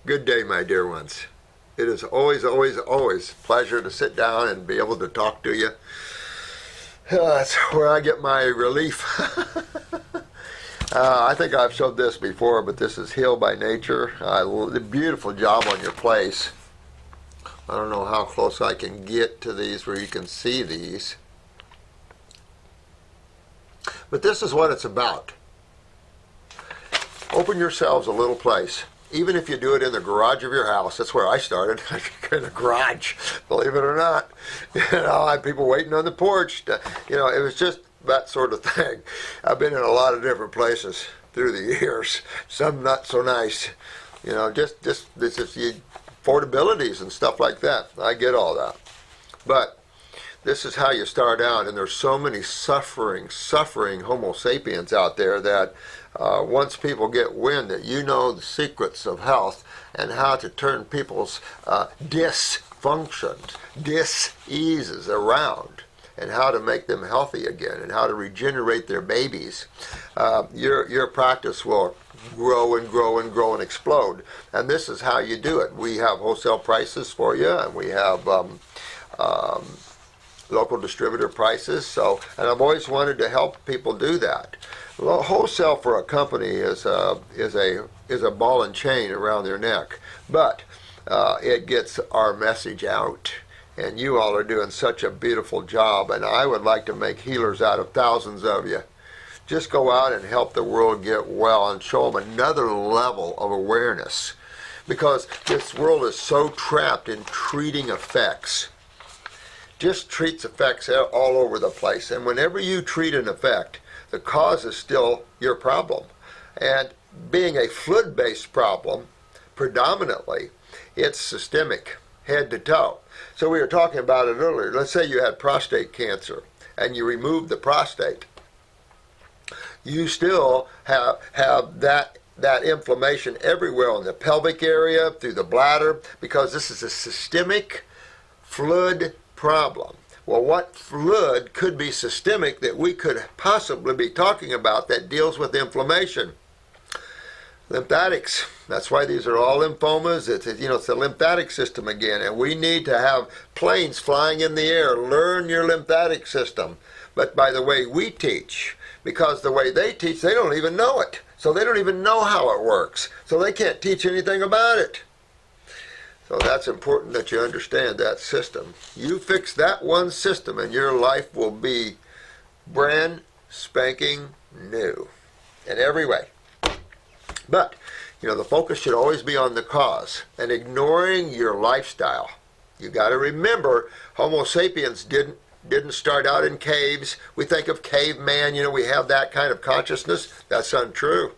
Good day, my dear ones. It is always, always, always a pleasure to sit down and be able to talk to you. That's where I get my relief. I think I've showed this before, but this is Heal by Nature. Beautiful job on your place. I don't know how close I can get to these where you can see these. But this is what it's about. Open yourselves a little place. Even if you do it in the garage of your house, that's where I started, in the garage, believe it or not. I had people waiting on the porch. It was just that sort of thing. I've been in a lot of different places through the years, some not so nice. Just this is the affordabilities and stuff like that. I get all that. But this is how you start out, and there's so many suffering Homo sapiens out there that once people get wind that you know the secrets of health and how to turn people's dysfunctions, diseases around, and how to make them healthy again, and how to regenerate their babies, your practice will grow and grow and grow and explode. And this is how you do it. We have wholesale prices for you, and we have local distributor prices. And I've always wanted to help people do that. Well, wholesale for a company is a ball and chain around their neck, but it gets our message out. And you all are doing such a beautiful job, and I would like to make healers out of thousands of you. Just go out and help the world get well and show them another level of awareness, because this world is so trapped in treating effects. Just treats effects all over the place, and whenever you treat an effect, the cause is still your problem. And being a fluid-based problem, predominantly, it's systemic, head to toe. So we were talking about it earlier. Let's say you had prostate cancer and you removed the prostate. You still have that inflammation everywhere in the pelvic area, through the bladder, because this is a systemic fluid problem. Well, what fluid could be systemic that we could possibly be talking about that deals with inflammation? Lymphatics. That's why these are all lymphomas. It's the lymphatic system again, and we need to have planes flying in the air. Learn your lymphatic system. But by the way we teach, because the way they teach, they don't even know it. So they don't even know how it works. So they can't teach anything about it. So that's important that you understand that system. You fix that one system and your life will be brand spanking new in every way. But, the focus should always be on the cause and ignoring your lifestyle. You got to remember, Homo sapiens didn't start out in caves. We think of caveman, we have that kind of consciousness. That's untrue.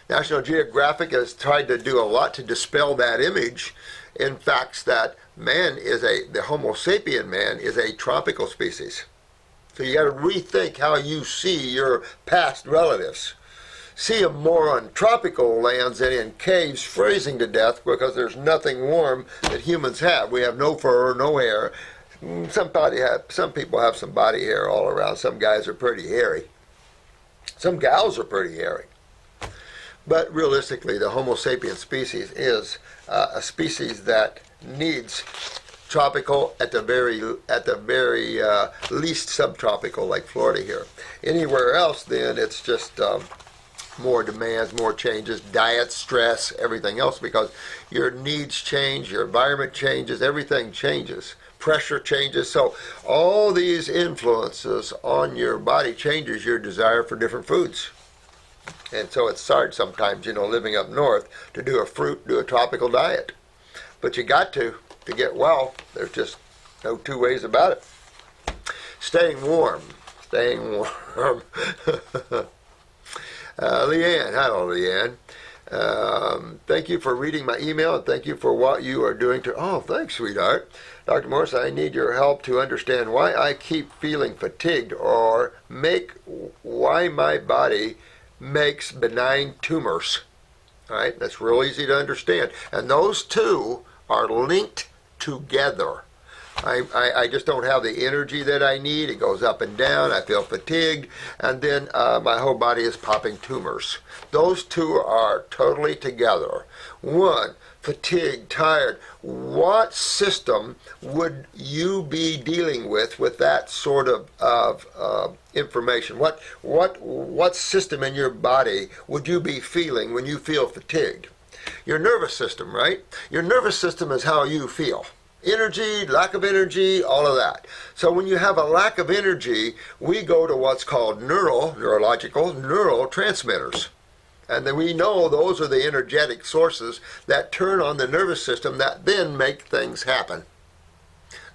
National Geographic has tried to do a lot to dispel that image. In fact, that the Homo sapien man is a tropical species. So you got to rethink how you see your past relatives. See them more on tropical lands than in caves freezing to death, because there's nothing warm that humans have. We have no fur, no hair. Some people have some body hair all around. Some guys are pretty hairy. Some gals are pretty hairy. But realistically, the Homo sapien species is a species that needs tropical, at the very least subtropical, like Florida here. Anywhere else, then it's just more demands, more changes, diet, stress, everything else, because your needs change, your environment changes, everything changes, pressure changes. So all these influences on your body changes your desire for different foods. And so it's hard sometimes, living up north, to do a tropical diet. But you got to get well. There's just no two ways about it. Staying warm. Leanne, hello Leanne. Thank you for reading my email, and thank you for what you are doing oh, thanks, sweetheart. Dr. Morse, I need your help to understand why I keep feeling fatigued, or why my body makes benign tumors. All right, that's real easy to understand. And those two are linked together. I just don't have the energy that I need. It goes up and down. I feel fatigued. And then my whole body is popping tumors. Those two are totally together. One, fatigued, tired. What system would you be dealing with that sort of information? What system in your body would you be feeling when you feel fatigued? Your nervous system, right? Your nervous system is how you feel. Energy, lack of energy, all of that. So when you have a lack of energy, we go to what's called neurological neurotransmitters. And then we know those are the energetic sources that turn on the nervous system that then make things happen.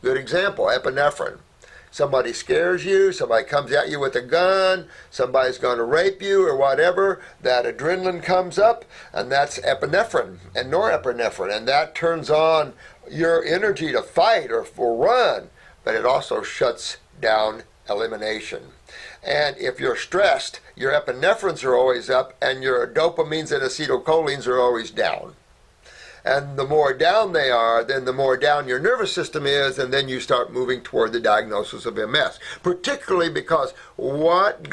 Good example, epinephrine. Somebody scares you, somebody comes at you with a gun, somebody's going to rape you or whatever, that adrenaline comes up, and that's epinephrine and norepinephrine, and that turns on your energy to fight or run, but it also shuts down elimination. And if you're stressed, your epinephrine's are always up, and your dopamines and acetylcholines are always down. And the more down they are, then the more down your nervous system is, and then you start moving toward the diagnosis of MS. Particularly because what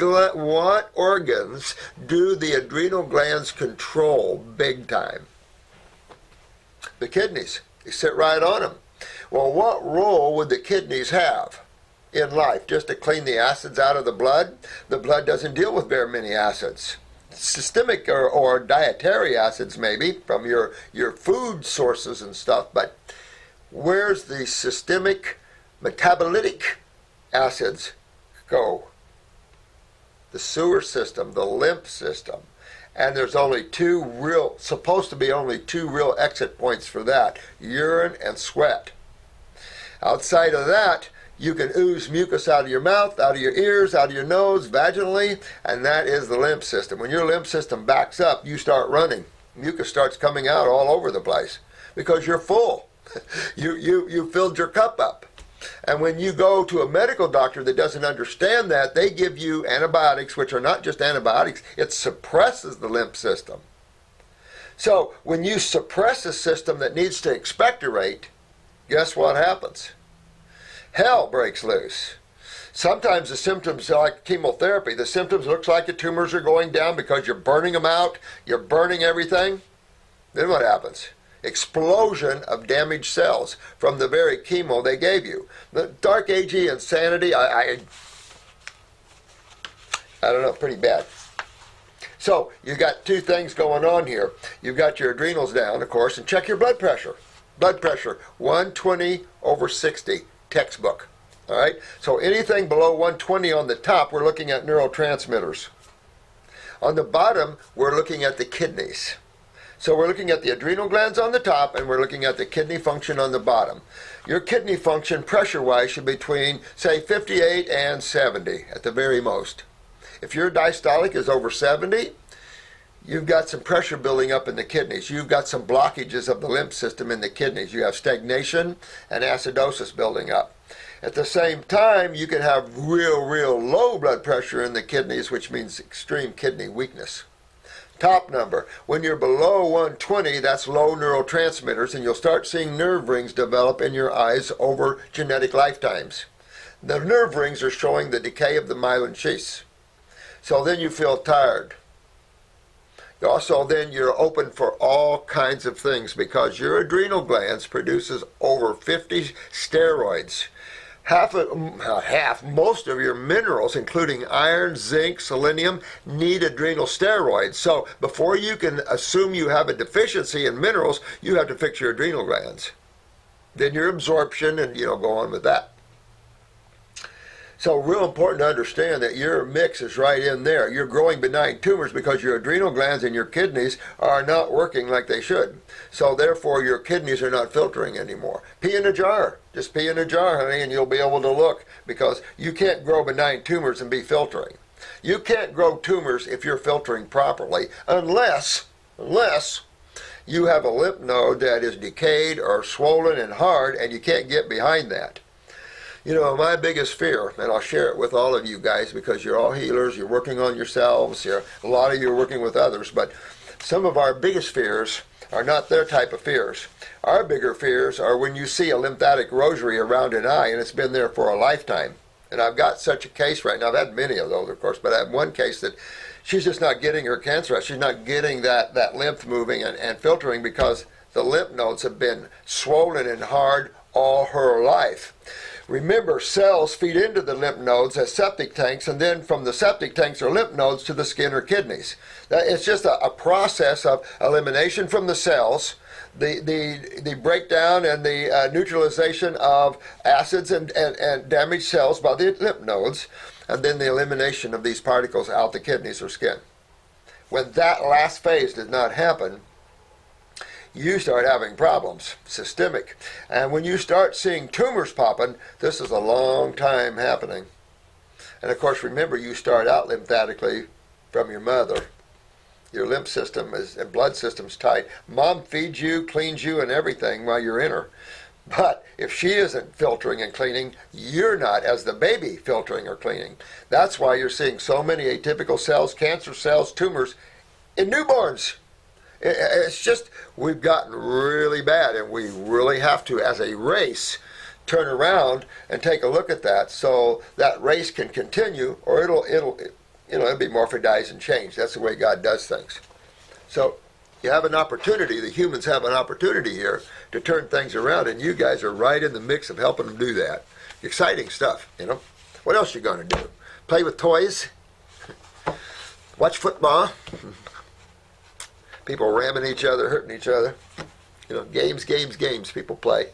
organs do the adrenal glands control big time? The kidneys. They sit right on them. Well, what role would the kidneys have in life? Just to clean the acids out of the blood? The blood doesn't deal with very many acids. Systemic or dietary acids maybe from your food sources and stuff, but where's the systemic metabolitic acids go? The sewer system, the lymph system. And there's supposed to be only two real exit points for that: urine and sweat. Outside of that, you can ooze mucus out of your mouth, out of your ears, out of your nose, vaginally, and that is the lymph system. When your lymph system backs up, you start running. Mucus starts coming out all over the place because you're full. You filled your cup up. And when you go to a medical doctor that doesn't understand that, they give you antibiotics, which are not just antibiotics, it suppresses the lymph system. So when you suppress a system that needs to expectorate, guess what happens? Hell breaks loose. Sometimes the symptoms are like chemotherapy. The symptoms looks like the tumors are going down because you're burning them out, you're burning everything. Then what happens? Explosion of damaged cells from the very chemo they gave you. The dark agey insanity, I don't know, pretty bad. So you got two things going on here. You've got your adrenals down, of course, and check your blood pressure. Blood pressure, 120/60. Textbook. All right, so anything below 120 on the top, we're looking at neurotransmitters. On the bottom, we're looking at the kidneys. So we're looking at the adrenal glands on the top, and we're looking at the kidney function on the bottom. Your kidney function, pressure-wise, should be between, say, 58 and 70 at the very most. If your diastolic is over 70, you've got some pressure building up in the kidneys. You've got some blockages of the lymph system in the kidneys. You have stagnation and acidosis building up. At the same time, you can have real low blood pressure in the kidneys, which means extreme kidney weakness. Top number, when you're below 120, that's low neurotransmitters, and you'll start seeing nerve rings develop in your eyes over genetic lifetimes. The nerve rings are showing the decay of the myelin sheaths. So then you feel tired. Also, then you're open for all kinds of things because your adrenal glands produces over 50 steroids. Most of your minerals, including iron, zinc, selenium, need adrenal steroids. So before you can assume you have a deficiency in minerals, you have to fix your adrenal glands. Then your absorption and, go on with that. So real important to understand that your mix is right in there. You're growing benign tumors because your adrenal glands and your kidneys are not working like they should. So therefore your kidneys are not filtering anymore. Pee in a jar. Just pee in a jar, honey, and you'll be able to look, because you can't grow benign tumors and be filtering. You can't grow tumors if you're filtering properly unless you have a lymph node that is decayed or swollen and hard and you can't get behind that. My biggest fear, and I'll share it with all of you guys because you're all healers, you're working on yourselves, a lot of you are working with others, but some of our biggest fears are not their type of fears. Our bigger fears are when you see a lymphatic rosary around an eye and it's been there for a lifetime. And I've got such a case right now. I've had many of those, of course, but I have one case that she's just not getting her cancer out. She's not getting that lymph moving and filtering because the lymph nodes have been swollen and hard all her life. Remember, cells feed into the lymph nodes as septic tanks, and then from the septic tanks or lymph nodes to the skin or kidneys. It's just a process of elimination from the cells, the breakdown and the neutralization of acids and damaged cells by the lymph nodes, and then the elimination of these particles out the kidneys or skin. When that last phase does not happen, you start having problems, systemic. And when you start seeing tumors popping, this is a long time happening. And of course, remember, you start out lymphatically from your mother. Your lymph system and blood system's tight. Mom feeds you, cleans you, and everything while you're in her. But if she isn't filtering and cleaning, you're not, as the baby, filtering or cleaning. That's why you're seeing so many atypical cells, cancer cells, tumors in newborns. It's just, we've gotten really bad, and we really have to, as a race, turn around and take a look at that so that race can continue, or it'll be morphodized and changed. That's the way God does things. So you have an opportunity, the humans have an opportunity here to turn things around, and you guys are right in the mix of helping them do that. Exciting stuff, What else you going to do? Play with toys? Watch football? People ramming each other, hurting each other. Games people play.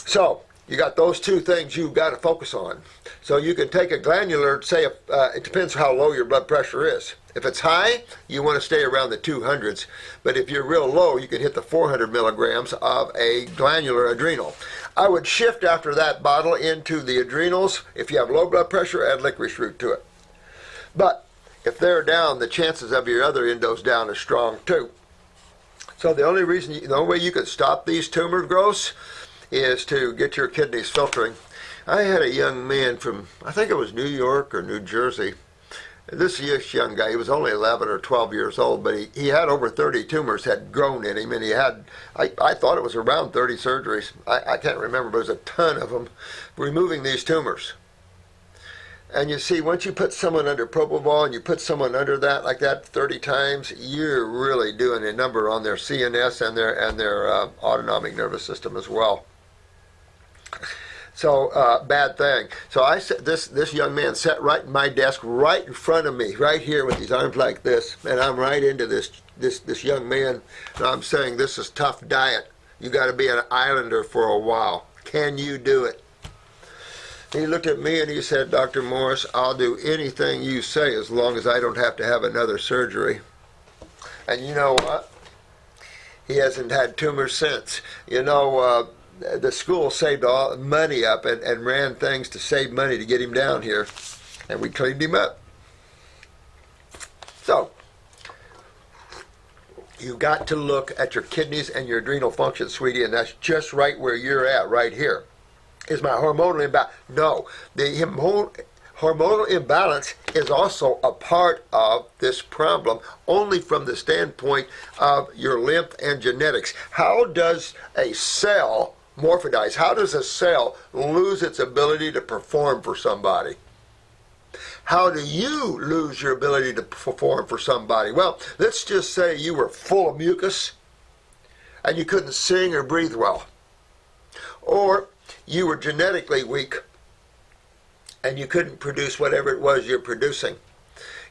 So, you got those two things you've got to focus on. So you can take a glandular, say, it depends how low your blood pressure is. If it's high, you want to stay around the 200s. But if you're real low, you can hit the 400 milligrams of a glandular adrenal. I would shift after that bottle into the adrenals. If you have low blood pressure, add licorice root to it. But if they're down, the chances of your other endos down is strong too. So the only way you can stop these tumor growths is to get your kidneys filtering. I had a young man from, I think it was New York or New Jersey. This young guy, he was only 11 or 12 years old, but he had over 30 tumors had grown in him, and he had, I thought it was around 30 surgeries. I can't remember, but it was a ton of them removing these tumors. And you see, once you put someone under propofol and you put someone under that like that 30 times, you're really doing a number on their CNS and their autonomic nervous system as well. So bad thing. So I said, this young man sat right in my desk, right in front of me, right here with his arms like this, and I'm right into this young man, and I'm saying, this is tough diet. You got to be an islander for a while. Can you do it? He looked at me and he said, Dr. Morse, I'll do anything you say as long as I don't have to have another surgery. And you know what? He hasn't had tumors since. The school saved all money up and ran things to save money to get him down here. And we cleaned him up. So, you got to look at your kidneys and your adrenal function, sweetie, and that's just right where you're at, right here. Is my hormonal imbalance? No. The hormonal imbalance is also a part of this problem, only from the standpoint of your lymph and genetics. How does a cell morphodize? How does a cell lose its ability to perform for somebody? How do you lose your ability to perform for somebody? Well, let's just say you were full of mucus and you couldn't sing or breathe well. Or you were genetically weak and you couldn't produce whatever it was you're producing.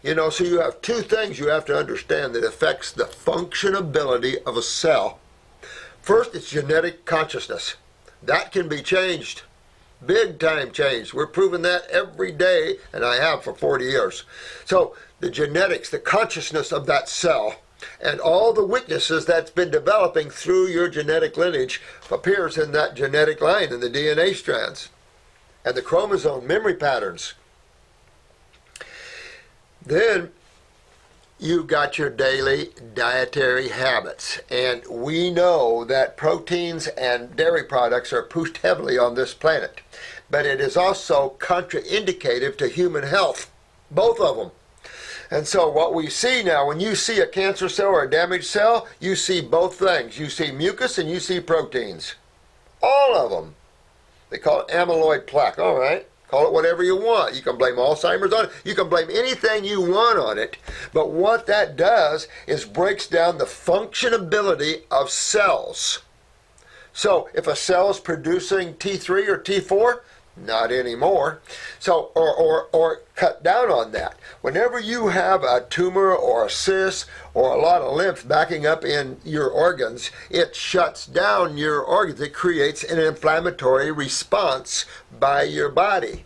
So you have two things you have to understand that affects the functionability of a cell. First, it's genetic consciousness. That can be changed. Big time changed. We're proving that every day, and I have for 40 years. So the genetics, the consciousness of that cell, and all the weaknesses that's been developing through your genetic lineage appears in that genetic line in the DNA strands and the chromosome memory patterns. Then you've got your daily dietary habits. And we know that proteins and dairy products are pushed heavily on this planet. But it is also contraindicative to human health, both of them. And so what we see now, when you see a cancer cell or a damaged cell, you see both things. You see mucus and you see proteins. All of them. They call it amyloid plaque. All right. Call it whatever you want. You can blame Alzheimer's on it. You can blame anything you want on it. But what that does is breaks down the functionability of cells. So if a cell is producing T3 or T4, not anymore. So, or cut down on that. Whenever you have a tumor or a cyst or a lot of lymph backing up in your organs, it shuts down your organs. It creates an inflammatory response by your body.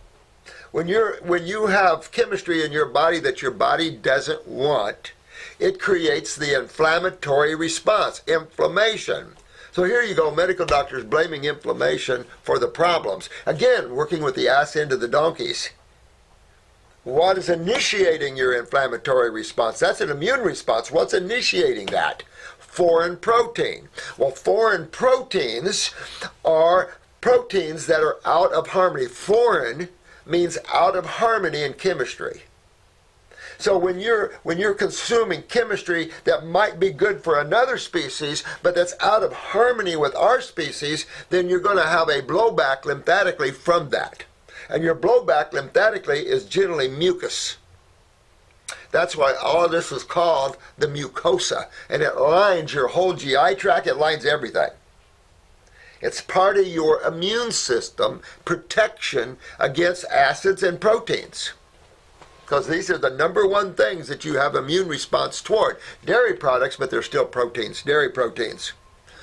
When you have chemistry in your body that your body doesn't want, it creates the inflammatory response, inflammation. So here you go, medical doctors blaming inflammation for the problems. Again, working with the ass end of the donkeys. What is initiating your inflammatory response? That's an immune response. What's initiating that? Foreign protein. Well, foreign proteins are proteins that are out of harmony. Foreign means out of harmony in chemistry. So when you're consuming chemistry that might be good for another species, but that's out of harmony with our species, then you're going to have a blowback lymphatically from that. And your blowback lymphatically is generally mucus. That's why all of this is called the mucosa. And it lines your whole GI tract, it lines everything. It's part of your immune system protection against acids and proteins. Because these are the number one things that you have immune response toward. Dairy products, but they're still proteins, dairy proteins.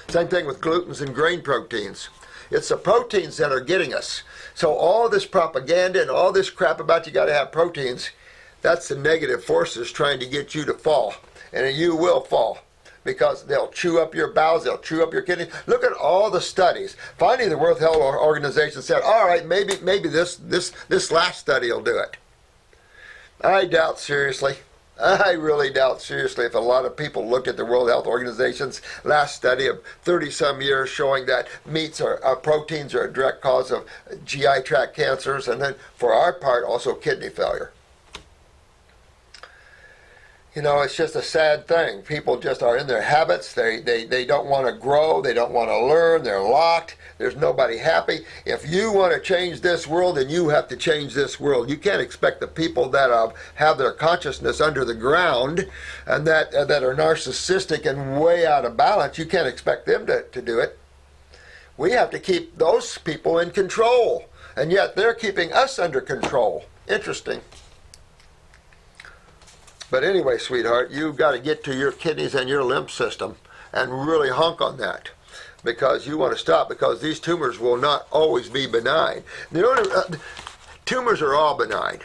Same thing with glutens and grain proteins. It's the proteins that are getting us. So all this propaganda and all this crap about you got to have proteins, that's the negative forces trying to get you to fall. And you will fall. Because they'll chew up your bowels, they'll chew up your kidneys. Look at all the studies. Finally, the World Health Organization said, all right, maybe this last study will do it. I doubt seriously. I really doubt seriously if a lot of people looked at the World Health Organization's last study of 30-some years showing that proteins are a direct cause of GI tract cancers, and then for our part also kidney failure. You know, it's just a sad thing. People just are in their habits. They don't want to grow. They don't want to learn. They're locked. There's nobody happy. If you want to change this world, then you have to change this world. You can't expect the people that have their consciousness under the ground and that are narcissistic and way out of balance, you can't expect them to do it. We have to keep those people in control. And yet they're keeping us under control. Interesting. But anyway, sweetheart, you've got to get to your kidneys and your lymph system and really honk on that, because you want to stop, because these tumors will not always be benign. Tumors are all benign.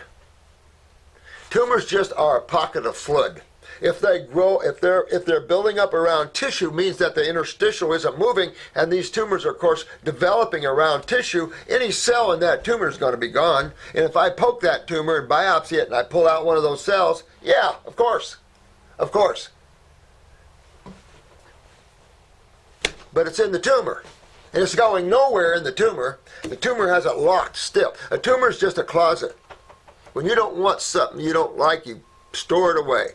Tumors just are a pocket of fluid. If they grow, if they're building up around tissue, means that the interstitial isn't moving, and these tumors are, of course, developing around tissue. Any cell in that tumor is going to be gone. And if I poke that tumor and biopsy it and I pull out one of those cells, yeah, of course. Of course. But it's in the tumor. And it's going nowhere in the tumor. The tumor has it locked still. A tumor is just a closet. When you don't want something you don't like, you store it away.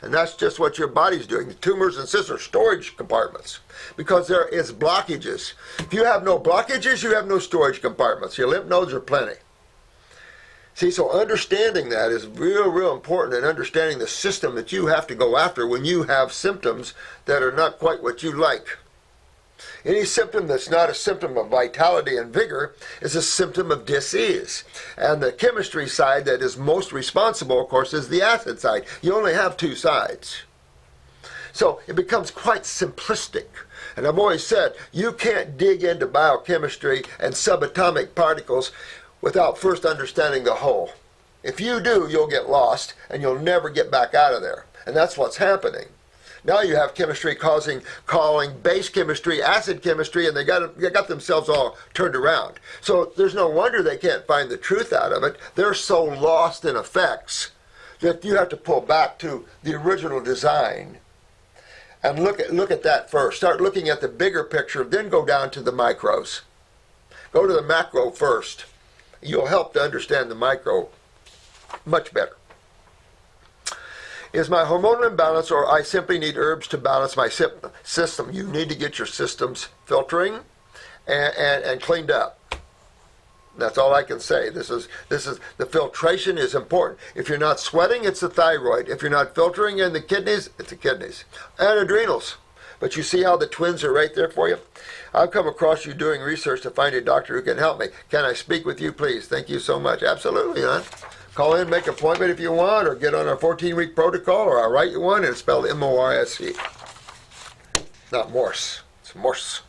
And that's just what your body's doing. The tumors and cysts are storage compartments because there is blockages. If you have no blockages, you have no storage compartments. Your lymph nodes are plenty. See, so understanding that is real important, and understanding the system that you have to go after when you have symptoms that are not quite what you like. Any symptom that's not a symptom of vitality and vigor is a symptom of disease. And the chemistry side that is most responsible, of course, is the acid side. You only have two sides. So it becomes quite simplistic. And I've always said, you can't dig into biochemistry and subatomic particles without first understanding the whole. If you do, you'll get lost and you'll never get back out of there. And that's what's happening. Now you have chemistry calling base chemistry acid chemistry, and they got themselves all turned around. So there's no wonder they can't find the truth out of it. They're so lost in effects that you have to pull back to the original design and look at that first. Start looking at the bigger picture, then go down to the micros. Go to the macro first. You'll help to understand the micro much better. Is my hormonal imbalance, or I simply need herbs to balance my system? You need to get your systems filtering and cleaned up. That's all I can say. This is the filtration is important. If you're not sweating, it's the thyroid. If you're not filtering in the kidneys, it's the kidneys and adrenals. But you see how the twins are right there for you? I've come across you doing research to find a doctor who can help me. Can I speak with you, please? Thank you so much. Absolutely, hon. Call in, make an appointment if you want, or get on our 14-week protocol, or I'll write you one, and it's spelled M-O-R-S-E. Not Morse. It's Morse.